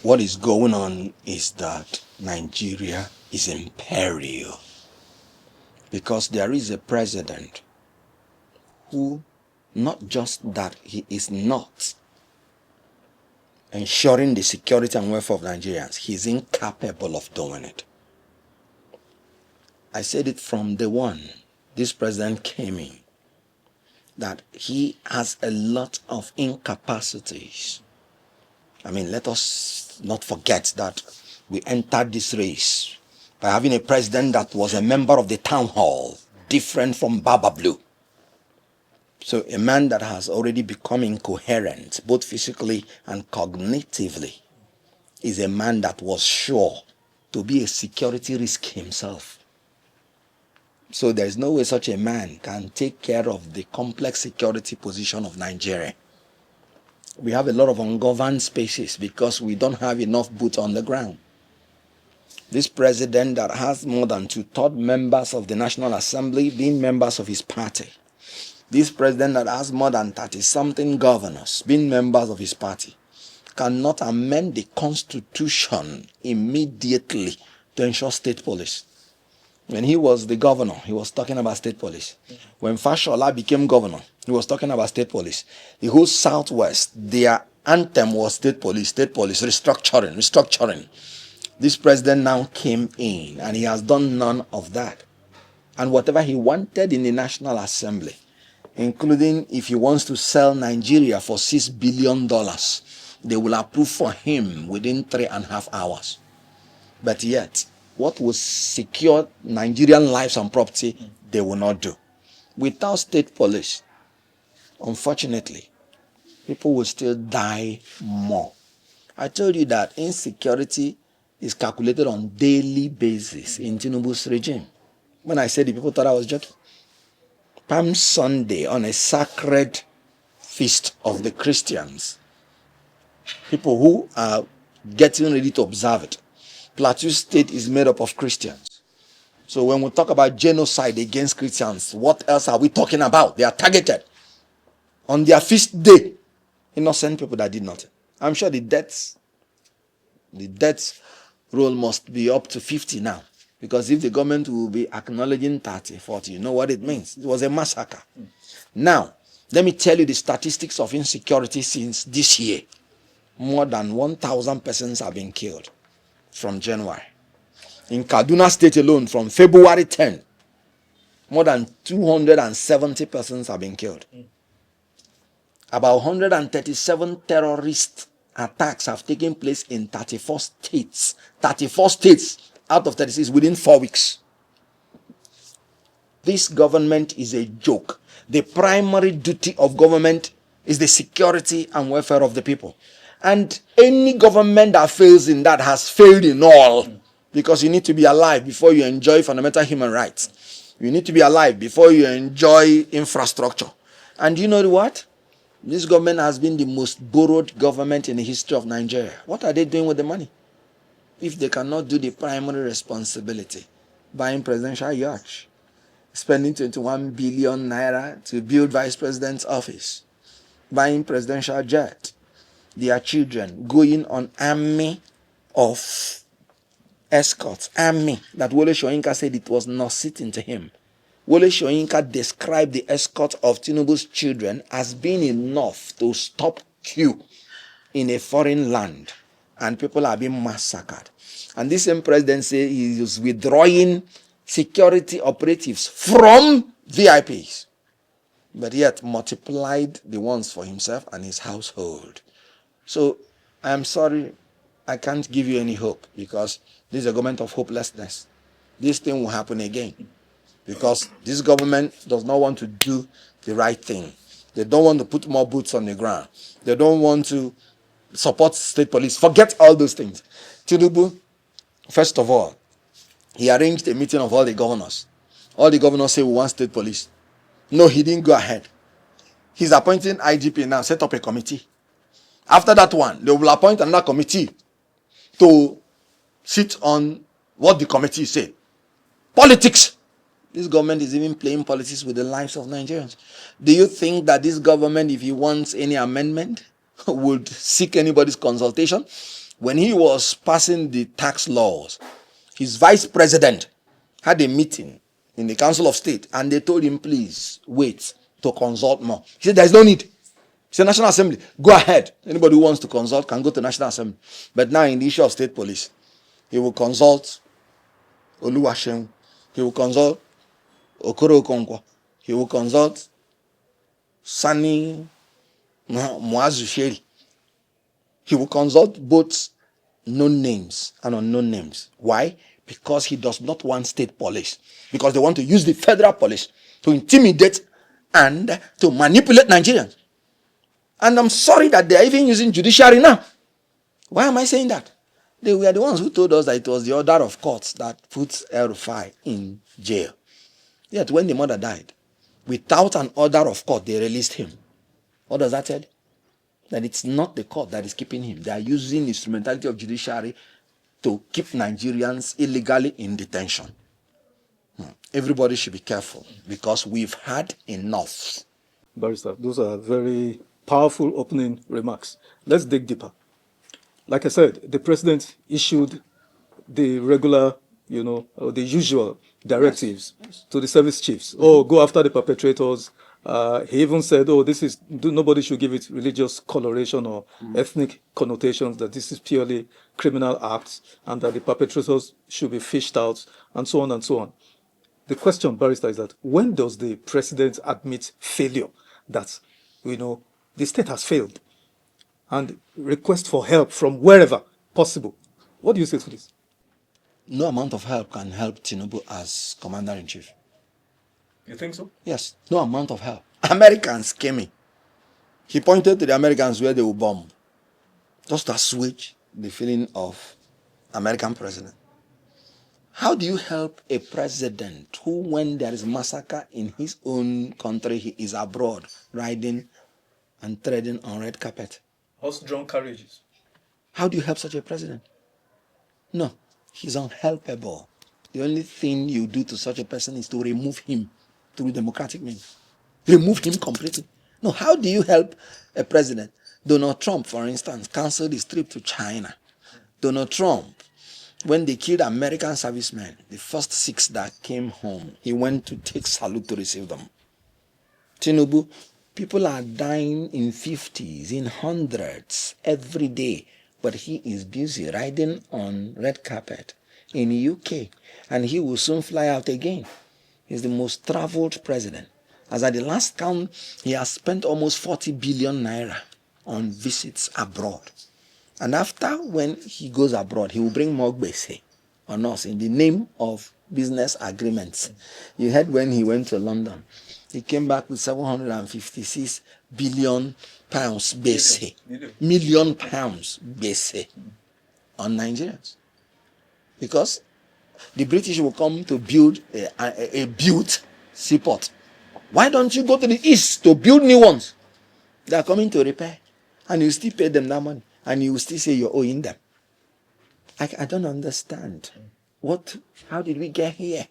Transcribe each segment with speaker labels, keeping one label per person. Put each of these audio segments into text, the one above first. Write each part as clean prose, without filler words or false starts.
Speaker 1: What is going on is that Nigeria is in peril because there is a president who, not just that he is not ensuring the security and welfare of Nigerians, he is incapable of doing it. I said it from day one this president came in, that he has a lot of incapacities. I mean, let us not forget that we entered this race by having a president that was a member of the town hall, different from Baba Blue. So a man that has already become incoherent, both physically and cognitively, is a man that was sure to be a security risk himself. So there is no way such a man can take care of the complex security position of Nigeria. We have a lot of ungoverned spaces because we don't have enough boots on the ground. This president that has more than 2/3 members of the National Assembly being members of his party. This president that has more than 30-something governors being members of his party cannot amend the constitution immediately to ensure state police. When he was the governor, he was talking about state police. When Fashola became governor, he was talking about state police. The whole Southwest, their anthem was state police, restructuring, restructuring. This president now came in and he has done none of that. And whatever he wanted in the National Assembly, including if he wants to sell Nigeria for $6 billion, they will approve for him within 3.5 hours. But yet, what will secure Nigerian lives and property, they will not do. Without state police, unfortunately, people will still die more. I told you that insecurity is calculated on daily basis in Tinubu's regime. When I said it, people thought I was joking. Palm Sunday, on a sacred feast of the Christians, people who are getting ready to observe it, Plateau State is made up of Christians. So when we talk about genocide against Christians, what else are we talking about? They are targeted. On their feast day, innocent people that did nothing. I'm sure the death roll must be up to 50 now. Because if the government will be acknowledging 30, 40, you know what it means. It was a massacre. Now, let me tell you the statistics of insecurity since this year. More than 1,000 persons have been killed from January. In Kaduna State alone, from February 10, more than 270 persons have been killed. About 137 terrorist attacks have taken place in 34 states. 34 states out of 36 within 4 weeks. This government is a joke. The primary duty of government is the security and welfare of the people. And any government that fails in that has failed in all. Because you need to be alive before you enjoy fundamental human rights. You need to be alive before you enjoy infrastructure. And you know what? This government has been the most borrowed government in the history of Nigeria. What are they doing with the money? If they cannot do the primary responsibility, buying presidential yachts, spending 21 billion naira to build vice president's office, buying presidential jet, their children going on army of escorts, army that Wole Soyinka said it was not sitting to him. Wole Soyinka described the escort of Tinubu's children as being enough to stop queue in a foreign land, and people are being massacred. And this same president says he is withdrawing security operatives from VIPs, but yet multiplied the ones for himself and his household. So I am sorry, I can't give you any hope because this is a government of hopelessness. This thing will happen again because this government does not want to do the right thing. They don't want to put more boots on the ground. They don't want to support state police. Forget all those things. Tinubu, first of all, he arranged a meeting of all the governors. All the governors say we want state police. No, he didn't go ahead. He's appointing IGP now, set up a committee. After that one, they will appoint another committee to sit on what the committee said. Politics. This government is even playing politics with the lives of Nigerians. Do you think that this government, if he wants any amendment, would seek anybody's consultation? When he was passing the tax laws, his vice president had a meeting in the Council of State, and they told him, please wait to consult more. He said, there's no need. He said, National Assembly, go ahead. Anybody who wants to consult can go to National Assembly. But now in the issue of state police, he will consult Oluwaseun. He will consult Okoro Okonkwo. He will consult Sani Muazusheri. He will consult both known names and unknown names. Why? Because he does not want state police. Because they want to use the federal police to intimidate and to manipulate Nigerians. And I'm sorry that they're even using judiciary now. Why am I saying that? They were the ones who told us that it was the order of courts that put El-Rufai in jail. Yet when the mother died, without an order of court, they released him. What does that tell you? That it's not the court that is keeping him. They are using the instrumentality of judiciary to keep Nigerians illegally in detention. Everybody should be careful because we've had enough.
Speaker 2: Barrister, those are very powerful opening remarks. Let's dig deeper. Like I said, the president issued the regular, or the usual directives to the service chiefs. Oh, go after the perpetrators. He even said, nobody should give it religious coloration or ethnic connotations, that this is purely criminal acts and that the perpetrators should be fished out, and so on and so on. The question, Barrister, is that when does the president admit failure, that, the state has failed, and request for help from wherever possible? What do you say to this?
Speaker 1: No amount of help can help Tinubu as commander-in-chief.
Speaker 2: You think so?
Speaker 1: Yes, no amount of help. Americans came in. He pointed to the Americans where they will bomb, just to assuage the feeling of American president. How do you help a president who, when there is massacre in his own country, he is abroad, riding and treading on red carpet?
Speaker 2: Horse-drawn carriages.
Speaker 1: How do you help such a president? No, he's unhelpable. The only thing you do to such a person is to remove him through democratic means. Remove him completely. No, how do you help a president? Donald Trump, for instance, canceled his trip to China. Donald Trump, when they killed American servicemen, the first 6 that came home, he went to take salute to receive them. Tinubu, people are dying in 50s, in hundreds every day, but he is busy riding on red carpet in the UK, and he will soon fly out again. He's the most traveled president. As at the last count, he has spent almost 40 billion naira on visits abroad. And after, when he goes abroad, he will bring more gbese on us in the name of business agreements. You heard when he went to London, he came back with 756 billion pounds gbese. Million pounds gbese on Nigerians. Because the British will come to build a built seaport. Why don't you go to the east to build new ones? They are coming to repair. And you still pay them that money. And you will still say you're owing them. I don't understand. How did we get here?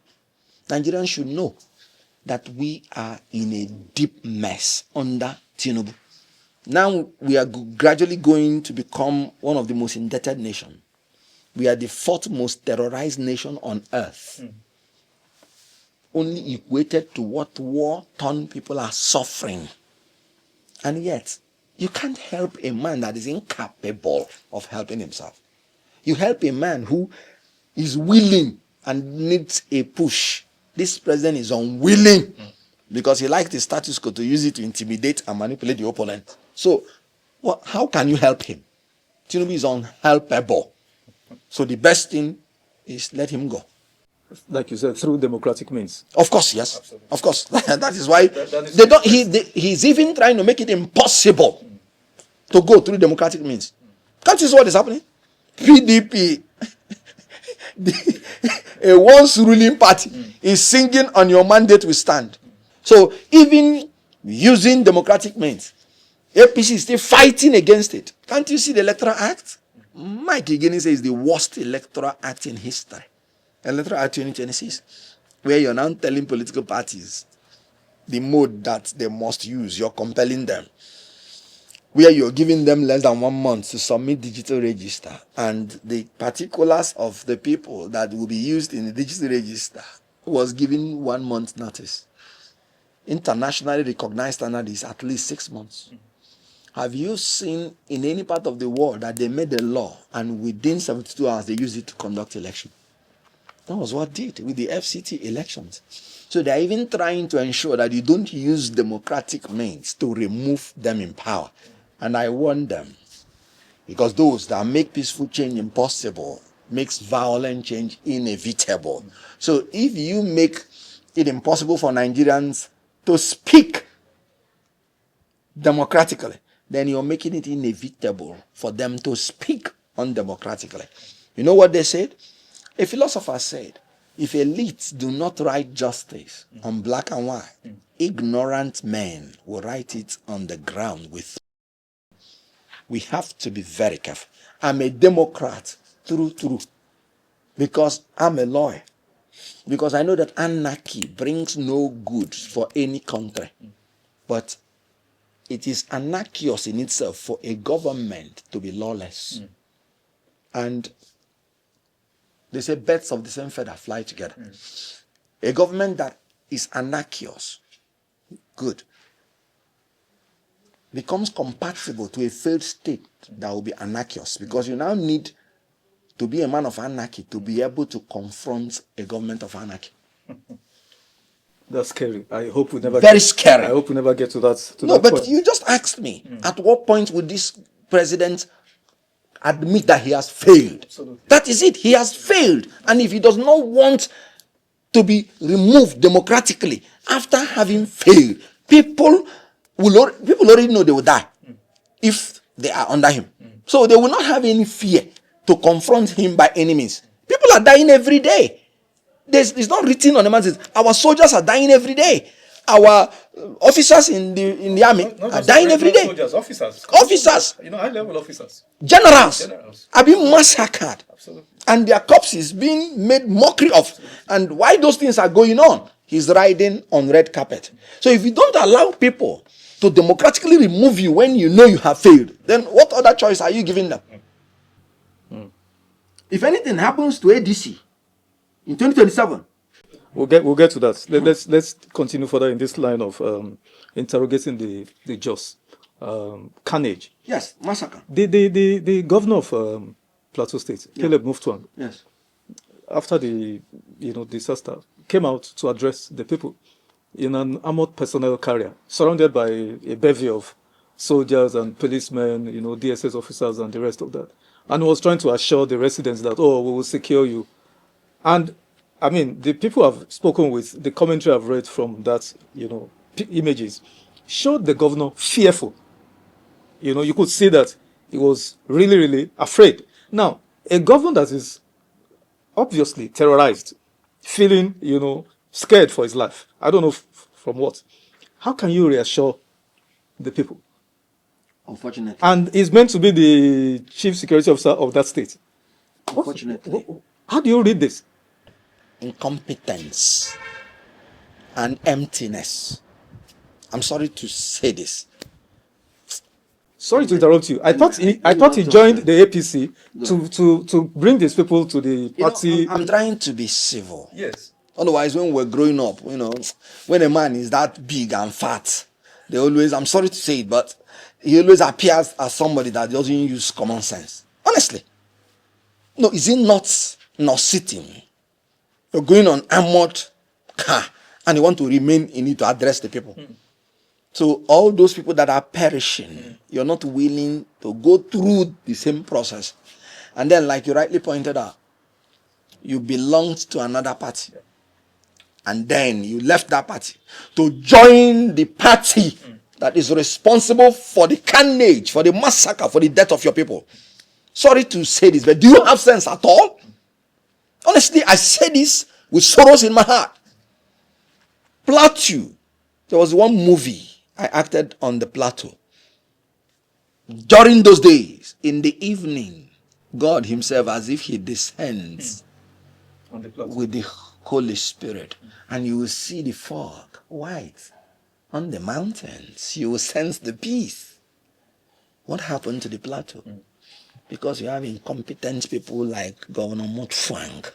Speaker 1: Nigerians should know that we are in a deep mess under Tinubu. Now we are gradually going to become one of the most indebted nations. We are the 4th most terrorized nation on earth. Only equated to what war-torn people are suffering. And yet, you can't help a man that is incapable of helping himself. You help a man who is willing and needs a push. This president is unwilling because he likes the status quo to use it to intimidate and manipulate the opponent. So, how can you help him? Tinubu is unhelpable. So the best thing is let him go.
Speaker 2: Like you said, through democratic means.
Speaker 1: Of course, yes. Absolutely. Of course. That is why he's even trying to make it impossible to go through democratic means. Can't you see what is happening? PDP, a once ruling party, is singing on your mandate we stand. So even using democratic means, APC is still fighting against it. Can't you see the Electoral Act? Mike Igini says it's the worst Electoral Act in history. Electoral Act 2026, where you're now telling political parties the mode that they must use. You're compelling them. where you're giving them less than 1 month to submit digital register, and the particulars of the people that will be used in the digital register was given 1 month notice. Internationally recognized standard is at least 6 months. Have you seen in any part of the world that they made a law and within 72 hours they used it to conduct election? That was what did with the FCT elections. So they're even trying to ensure that you don't use democratic means to remove them in power. And I warn them, because those that make peaceful change impossible makes violent change inevitable. So if you make it impossible for Nigerians to speak democratically, then you're making it inevitable for them to speak undemocratically. You know what they said? A philosopher said, if elites do not write justice on black and white, ignorant men will write it on the ground with. We have to be very careful. I'm a Democrat, true, because I'm a lawyer. Because I know that anarchy brings no good for any country. But it is anarchous in itself for a government to be lawless. And they say birds of the same feather fly together. A government that is anarchous, good, becomes compatible to a failed state that will be anarchous, because you now need to be a man of anarchy to be able to confront a government of anarchy.
Speaker 2: That's scary. I hope we never.
Speaker 1: Very scary.
Speaker 2: I hope we never get to that.
Speaker 1: No, but
Speaker 2: point.
Speaker 1: You just asked me, at what point would this president admit that he has failed?
Speaker 2: Absolutely.
Speaker 1: That is it. He has failed, and if he does not want to be removed democratically after having failed, people already know they will die if they are under him. So they will not have any fear to confront him by any means. People are dying every day. It's not written on the mountains. Our soldiers are dying every day. Our officers in the army are dying every day.
Speaker 2: Soldiers, officers, high-level officers,
Speaker 1: generals are being massacred.
Speaker 2: Absolutely.
Speaker 1: And their corpses being made mockery of. And why those things are going on? He's riding on red carpet. So if you don't allow people to democratically remove you when you know you have failed, then what other choice are you giving them? If anything happens to ADC in 2027,
Speaker 2: we'll get to that. Let's continue further in this line of interrogating the just carnage.
Speaker 1: Yes, massacre.
Speaker 2: The governor of Plateau State, Caleb Mutfwang,
Speaker 1: yes,
Speaker 2: after the disaster, came out to address the people in an armored personnel carrier, surrounded by a bevy of soldiers and policemen, DSS officers and the rest of that, and was trying to assure the residents that, we will secure you. And I mean, the people I've spoken with, the commentary I've read from that, images, showed the governor fearful. You could see that he was really, really afraid. Now, a governor that is obviously terrorized, feeling, scared for his life, I don't know from what. How can you reassure the people?
Speaker 1: Unfortunately.
Speaker 2: And he's meant to be the chief security officer of that state.
Speaker 1: Unfortunately.
Speaker 2: How do you read this?
Speaker 1: Incompetence and emptiness. I'm sorry to say this.
Speaker 2: Sorry to interrupt you. I thought he joined the APC to bring these people to the party.
Speaker 1: I'm trying to be civil.
Speaker 2: Yes.
Speaker 1: Otherwise, when we're growing up, when a man is that big and fat, they always, I'm sorry to say it, but he always appears as somebody that doesn't use common sense. Honestly. No, is it not sitting? You're going on armored car and you want to remain in it to address the people. So all those people that are perishing, you're not willing to go through the same process. And then, like you rightly pointed out, you belonged to another party. And then you left that party to join the party that is responsible for the carnage, for the massacre, for the death of your people. Sorry to say this, but do you have sense at all? Honestly, I say this with sorrows in my heart. Plateau. There was one movie I acted on the Plateau. During those days, in the evening, God himself, as if he descends
Speaker 2: On the Plateau.
Speaker 1: with the Holy Spirit, and you will see the fog white on the mountains. You will sense the peace. What happened to the Plateau? Because you have incompetent people like Governor Mutfwang.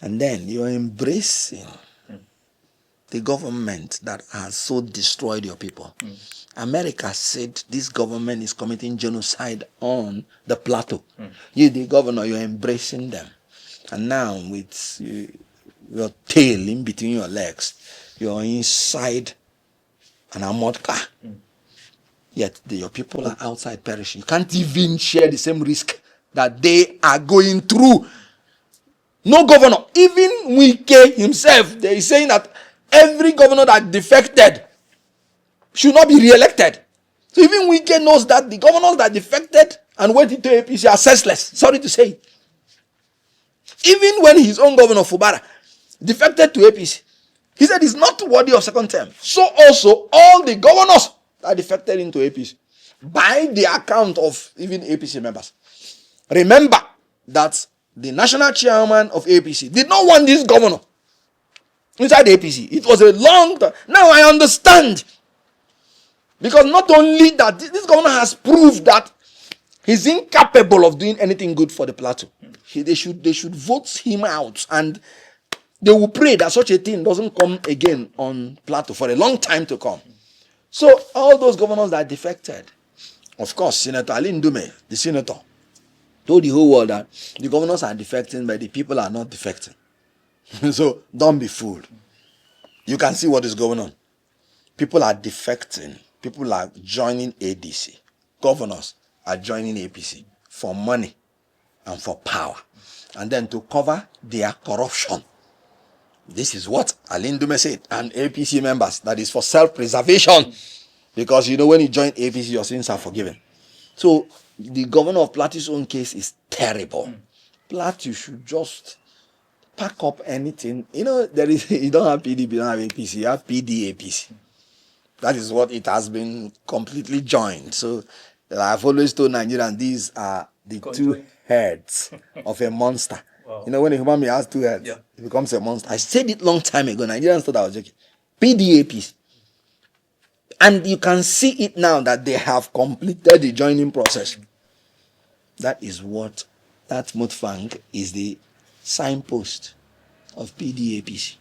Speaker 1: And then you're embracing the government that has so destroyed your people. America said this government is committing genocide on the Plateau. You, the governor, you're embracing them. And now with your tail in between your legs, you're inside an armored car. Yet your people are outside perishing. You can't even share the same risk that they are going through. No governor, even Wike himself, they is saying that every governor that defected should not be re-elected. So even Wike knows that the governors that defected and went into APC are senseless. Sorry to say. Even when his own governor, Fubara, defected to APC, he said he's not worthy of second term. So also all the governors that defected into APC, by the account of even APC members. Remember that the national chairman of APC did not want this governor inside the APC. It was a long time. Now I understand. Because not only that, this governor has proved that he's incapable of doing anything good for the Plateau. They should vote him out, and they will pray that such a thing doesn't come again on Plateau for a long time to come. So all those governors that defected, of course, Senator Ali Ndume, the senator, told the whole world that the governors are defecting, but the people are not defecting. So don't be fooled. You can see what is going on. People are defecting. People are joining ADC. Governors are joining APC for money and for power. And then to cover their corruption. This is what Ali Ndume said, and APC members, that is for self-preservation. Because you know when you join APC, your sins are forgiven. So the governor of Plateau's own case is terrible. Plateau should just pack up anything. You know, you don't have PDP, you don't have APC, you have PDAPC. That is what it has been completely joined. So I've always told Nigerians these are the two heads of a monster. Wow. You know, when a human being has two heads, it becomes a monster. I said it long time ago. Nigerians thought I was joking. PDAPC. And you can see it now that they have completed the joining process. That is what, that Mutfwang is the signpost of PDAPC.